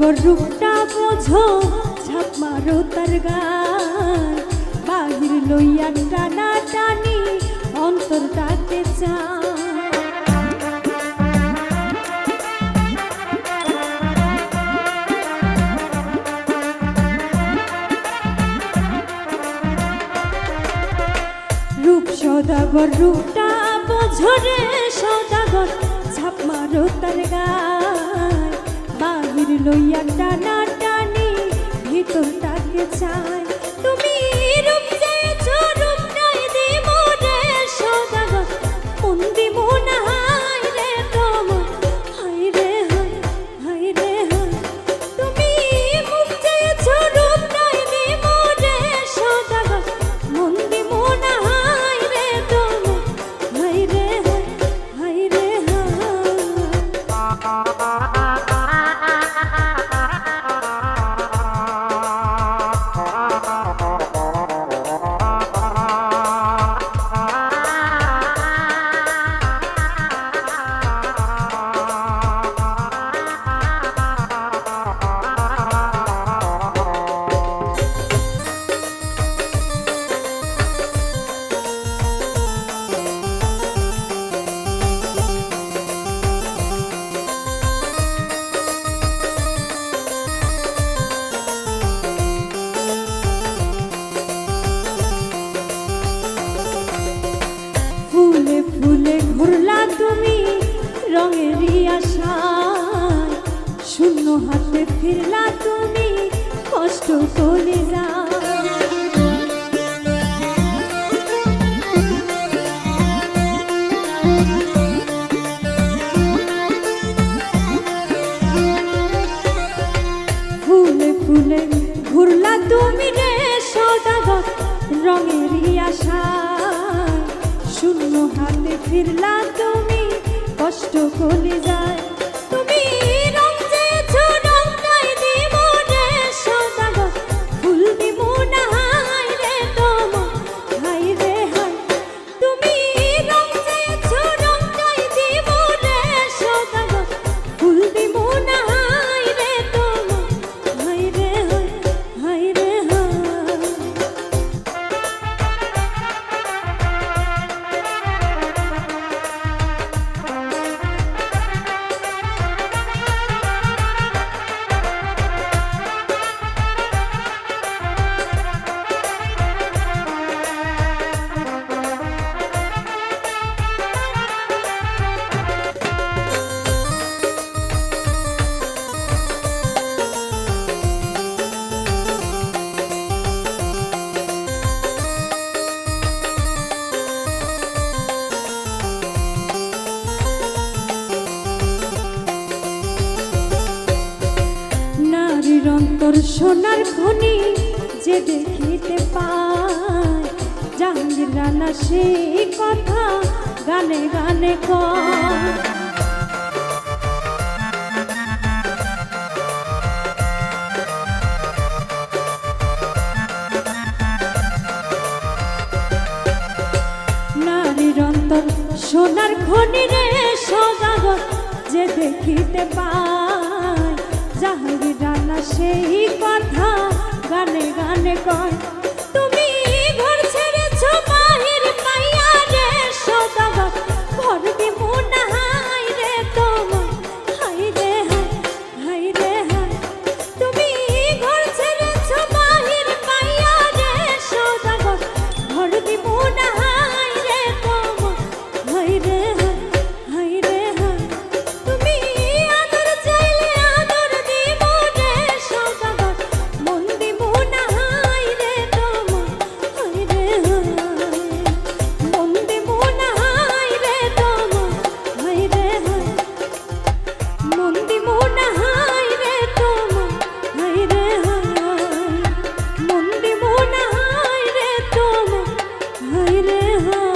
সদাগর রূপটা বোঝো ছাপ মারো তার গান বাহির লইয়া টানা টানি অন্তর ডাকে চায় রূপ সদাগর রূপটা বোঝো রে সদাগর ছাপ মারো তার গান বাহির লইয়া টানা টানি ভিতর ডাকে চায় তুমি রূপ চেয়েছো রূপ নাই দিব রে সদাগর মন দিব না হায় রে তোমার হায় রে হায় হায় রে হায় তুমি রূপ চেয়েছো রূপ নাই দিব রে সদাগর মন দিব না হায় রে তোমার হায় রে হায় হায় রে ফুলে ফুলে ঘুরলা তুমি রঙেরই আশায় শূন্য হাতে ফিরলা তুমি কষ্ট করে ফুলে ফুলে ঘুরলা তুমি রে সদাগর রঙেরই আশায় শূন্য হাতে ফিরলা তুমি কষ্ট করে যায় তুমি রং চেয়েছো রং নাই দিব রে সদাগর ফুল দিব না হায় রে তোমার হায় রে হায় তুমি রং চেয়েছো রং নাই দিব রে সদাগর ফুল দিব না হায় রে তোমার হায় রে হায় হায় রে হায় অন্তর সোনার খনি যে দেখিতে পায় জাহাঙ্গীর রানা সেই কথা গানে গানে কয় নারীর অন্তর সোনার খনি রে সদাগর যে দেখিতে পায় জাহাঙ্গীর রানা সেই কথা গানে গানে কয় তুমি ঘর ছেড়েছো বাহির পাইয়া রে সদাগর ঘর দিব না হায় রে তোমার হায় রে হায় হায় রে হায় তুমি ঘর ছেড়েছো বাহির পাইয়া রে সদাগর ঘর দিব না হায় রে তোমার হায় রে হায় হায় রে হায় তুমি আদর চাইলে আদর দিব রে সদাগর মন দিব না হায় রে তোমার হায় রে হায় মন দিব না হায় রে তোমার হায় রে হায় মন দিব না হায় রে তোমার হায় রে হায় মন দিব না হায় রে তোমার হায় রে হায়